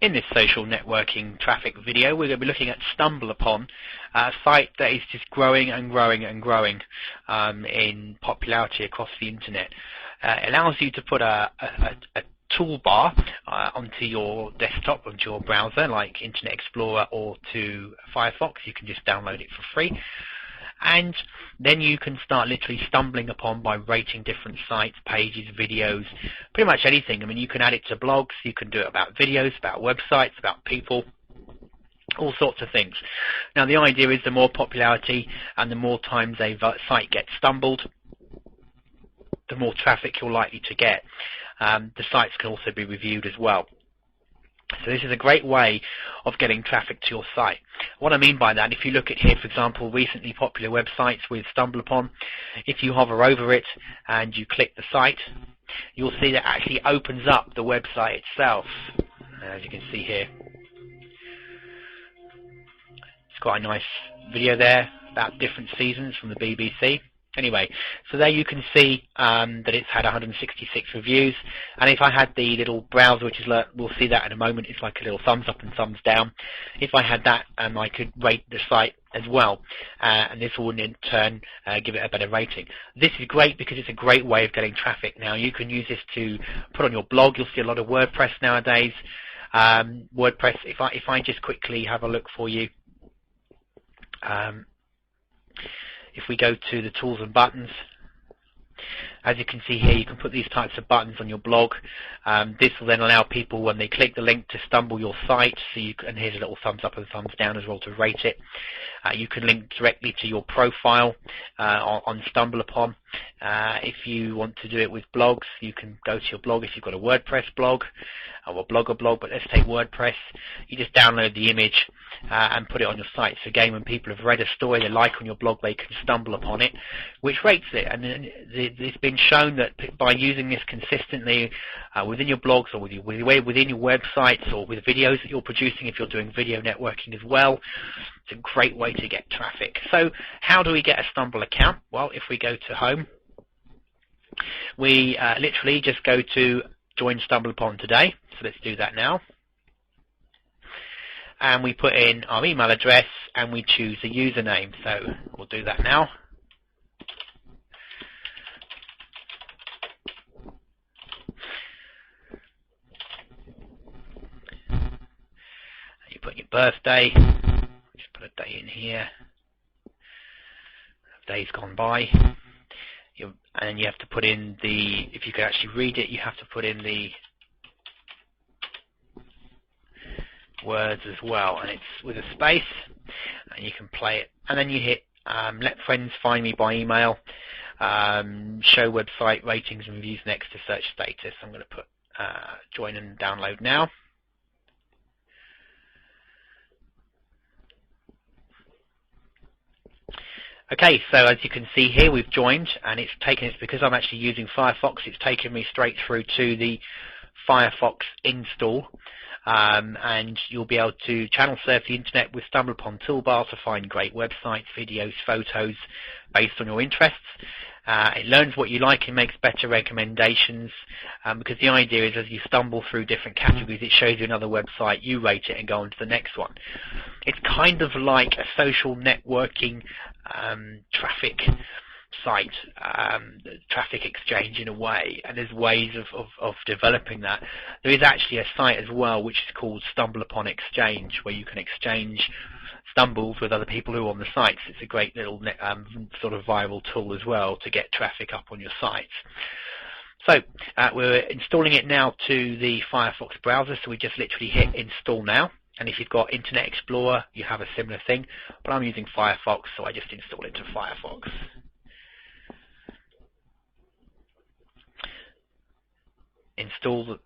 In this social networking traffic video, we're going to be looking at Stumbleupon, a site that is just growing and growing and growing in popularity across the internet. It allows you to put a toolbar onto your desktop, onto your browser, like Internet Explorer or to Firefox. You can just download it for free. And then you can start literally stumbling upon by rating different sites, pages, videos, pretty much anything. I mean, you can add it to blogs, you can do it about videos, about websites, about people, all sorts of things. Now, the idea is the more popularity and the more times a site gets stumbled, the more traffic you're likely to get. The sites can also be reviewed as well. So this is a great way of getting traffic to your site. What I mean by that, if you look at here, for example, recently popular websites with Stumbleupon, if you hover over it and you click the site, you'll see that it actually opens up the website itself, as you can see here. It's quite a nice video there about different seasons from the BBC. Anyway, so there you can see that it's had 166 reviews, and if I had the little browser, which is, we'll see that in a moment, it's like a little thumbs up and thumbs down. If I had that, I could rate the site as well, and this will in turn give it a better rating. This is great because it's a great way of getting traffic. Now, you can use this to put on your blog. You'll see a lot of WordPress nowadays. WordPress, if I just quickly have a look for you, if we go to the tools and buttons, as you can see here, you can put these types of buttons on your blog. This will then allow people, when they click the link, to stumble your site. So and here's a little thumbs up and thumbs down as well to rate it. You can link directly to your profile on Stumbleupon. If you want to do it with blogs, you can go to your blog. If you've got a WordPress blog or a Blogger blog, but let's take WordPress, you just download the image and put it on your site. So again, when people have read a story they like on your blog, they can stumble upon it, which rates it. And it's been shown that by using this consistently within your blogs or within your websites or with videos that you're producing, if you're doing video networking as well, it's a great way to get traffic. So how do we get a Stumble account? Well, if we go to home, we literally just go to join Stumbleupon today. So let's do that now. And we put in our email address and we choose a username. So we'll do that now. You put your birthday, just put a day in here, days gone by, and you have to put in the, if you can actually read it, you have to put in the words as well, and it's with a space, and you can play it, and then you hit let friends find me by email, show website ratings and reviews next to search status. I'm going to put join and download now. Okay, so as you can see here, we've joined, and it's because I'm actually using Firefox, it's taken me straight through to the Firefox install, and you'll be able to channel surf the internet with Stumbleupon toolbar to find great websites, videos, photos based on your interests. It learns what you like and makes better recommendations, because the idea is as you stumble through different categories, it shows you another website, you rate it and go on to the next one. It's kind of like a social networking traffic site, traffic exchange in a way, and there's ways of developing that. There is actually a site as well which is called Stumbleupon Exchange, where you can exchange stumbles with other people who are on the sites. It's a great little sort of viral tool as well to get traffic up on your sites. So we're installing it now to the Firefox browser, so we just literally hit install now. And if you've got Internet Explorer, you have a similar thing, but I'm using Firefox, so I just install it to Firefox. Install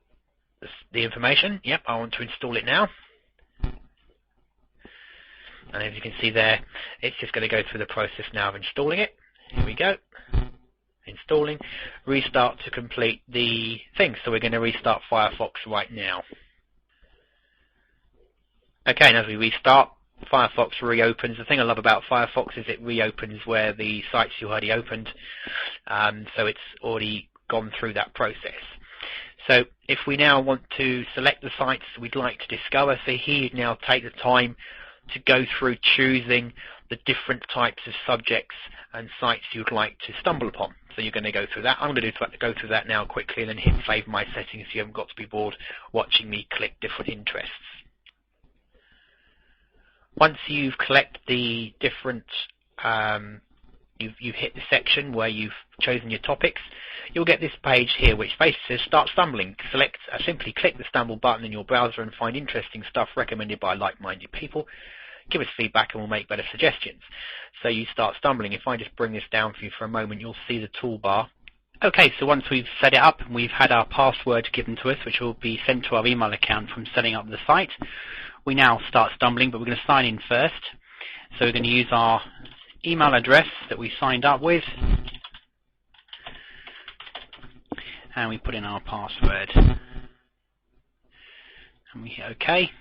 the information. Yep, I want to install it now. And as you can see there, it's just going to go through the process now of installing it. Here we go. Installing. Restart to complete the thing. So we're going to restart Firefox right now. Okay, and as we restart, Firefox reopens. The thing I love about Firefox is it reopens where the sites you already opened. So it's already gone through that process. So if we now want to select the sites we'd like to discover, so here you now take the time to go through choosing the different types of subjects and sites you'd like to stumble upon. So you're going to go through that. I'm going to go through that now quickly and then hit save my settings so you haven't got to be bored watching me click different interests. Once you've collected the different, you've hit the section where you've chosen your topics, you'll get this page here which basically says Start Stumbling. Simply click the Stumble button in your browser and find interesting stuff recommended by like-minded people. Give us feedback and we'll make better suggestions. So you start stumbling. If I just bring this down for you for a moment, you'll see the toolbar. Okay, so once we've set it up and we've had our password given to us, which will be sent to our email account from setting up the site, we now start stumbling, but we're going to sign in first. So we're going to use our email address that we signed up with, and we put in our password. And we hit OK.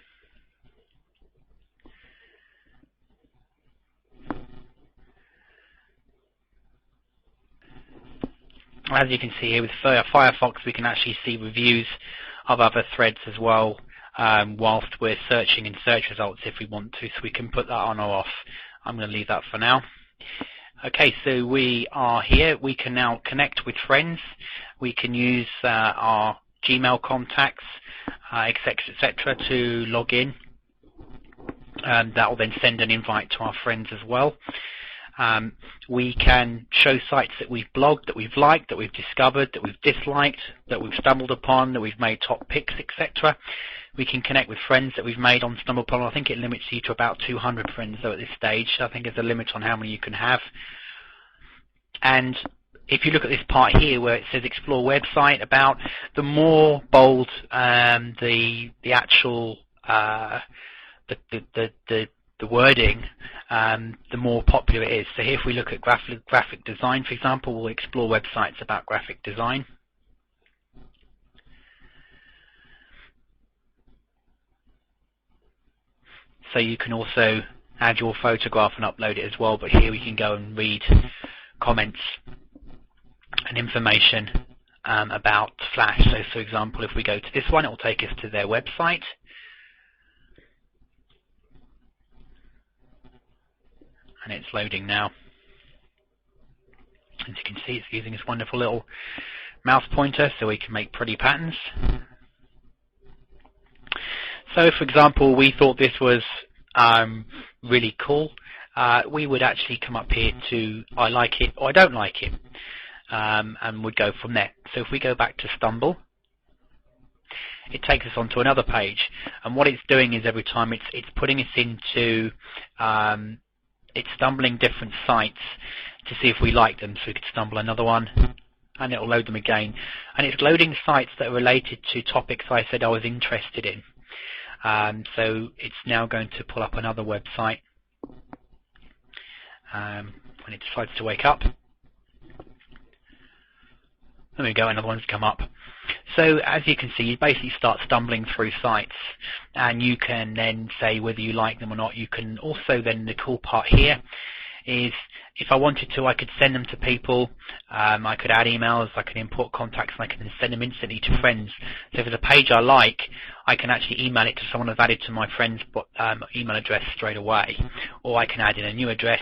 As you can see here with Firefox, we can actually see reviews of other threads as well whilst we're searching in search results if we want to, so we can put that on or off. I'm going to leave that for now. Okay, so we are here. We can now connect with friends. We can use our Gmail contacts, etc., to log in. That will then send an invite to our friends as well. We can show sites that we've blogged, that we've liked, that we've discovered, that we've disliked, that we've stumbled upon, that we've made top picks, etc. We can connect with friends that we've made on Stumbleupon. I think it limits you to about 200 friends though at this stage. I think there's a limit on how many you can have. And if you look at this part here where it says explore website, about, the more bold the actual the wording, the more popular it is. So here if we look at graphic design, for example, we'll explore websites about graphic design. So you can also add your photograph and upload it as well, but here we can go and read comments and information about Flash. So for example, if we go to this one, it will take us to their website. And it's loading now. As you can see, it's using this wonderful little mouse pointer so we can make pretty patterns. So for example, we thought this was really cool. We would actually come up here to I like it or I don't like it, and would go from there. So if we go back to Stumble, it takes us onto another page, and what it's doing is every time it's putting us into it's stumbling different sites to see if we like them. So we could stumble another one and it will load them again, and it's loading sites that are related to topics I said I was interested in. So it's now going to pull up another website when it decides to wake up. There we go, another one's come up. So as you can see, you basically start stumbling through sites, and you can then say whether you like them or not. You can also then, the cool part here is if I wanted to, I could send them to people. I could add emails, I can import contacts, and I can send them instantly to friends. So if there's a page I like, I can actually email it to someone I've added to my friend's email address straight away. Or I can add in a new address,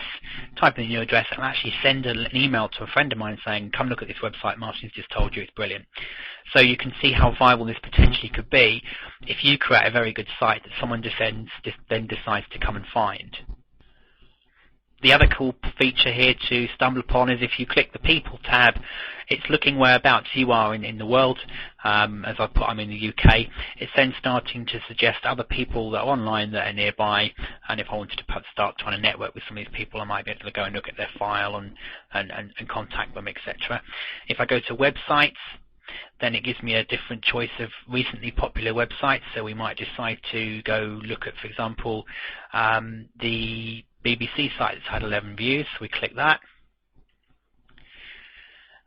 type in a new address, and actually send an email to a friend of mine saying, come look at this website, Martin's just told you, it's brilliant. So you can see how viable this potentially could be if you create a very good site that someone then decides to come and find. The other cool feature here to stumble upon is if you click the People tab, it's looking whereabouts you are in the world. As I put, I'm in the UK. It's then starting to suggest other people that are online that are nearby, and if I wanted to start trying to network with some of these people, I might be able to go and look at their file and contact them, etc. If I go to websites, then it gives me a different choice of recently popular websites. So we might decide to go look at, for example, the BBC site that's had 11 views. We click that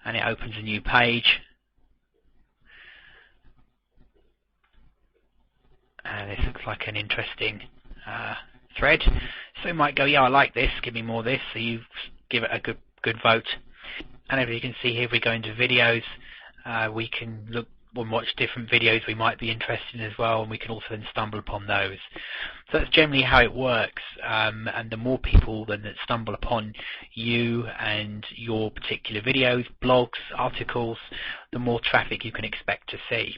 and it opens a new page, and this looks like an interesting thread. So we might go, yeah, I like this, give me more of this. So you give it a good vote. And as you can see here, if we go into videos, we can we'll watch different videos we might be interested in as well, and we can also then stumble upon those. So that's generally how it works, and the more people that stumble upon you and your particular videos, blogs, articles, the more traffic you can expect to see,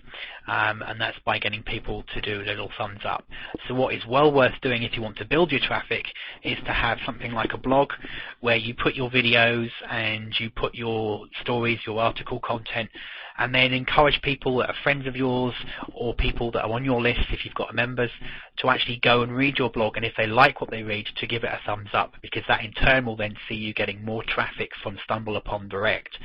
and that's by getting people to do a little thumbs up. So what is well worth doing if you want to build your traffic is to have something like a blog where you put your videos and you put your stories, your article content, and then encourage people that are friends of yours or people that are on your list, if you've got members, to actually go and read your blog, and if they like what they read, to give it a thumbs up, because that in turn will then see you getting more traffic from StumbleUpon direct.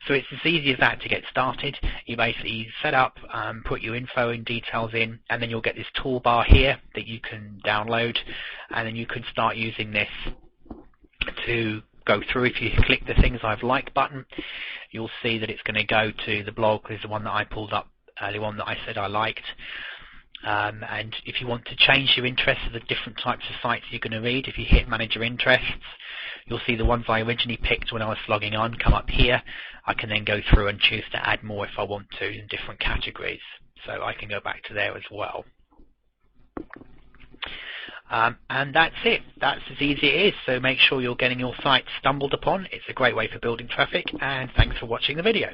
So it's as easy as that to get started. You basically set up, put your info and details in, and then you'll get this toolbar here that you can download, and then you can start using this to go through. If you click the things I've liked button, you'll see that it's going to go to the blog. There's the one that I pulled up, the one that I said I liked. And if you want to change your interests to the different types of sites you're going to read, if you hit manage your interests, you'll see the ones I originally picked when I was logging on come up here. I can then go through and choose to add more if I want to in different categories. So I can go back to there as well. And that's it. That's as easy as it is. So make sure you're getting your site stumbled upon. It's a great way for building traffic, and thanks for watching the video.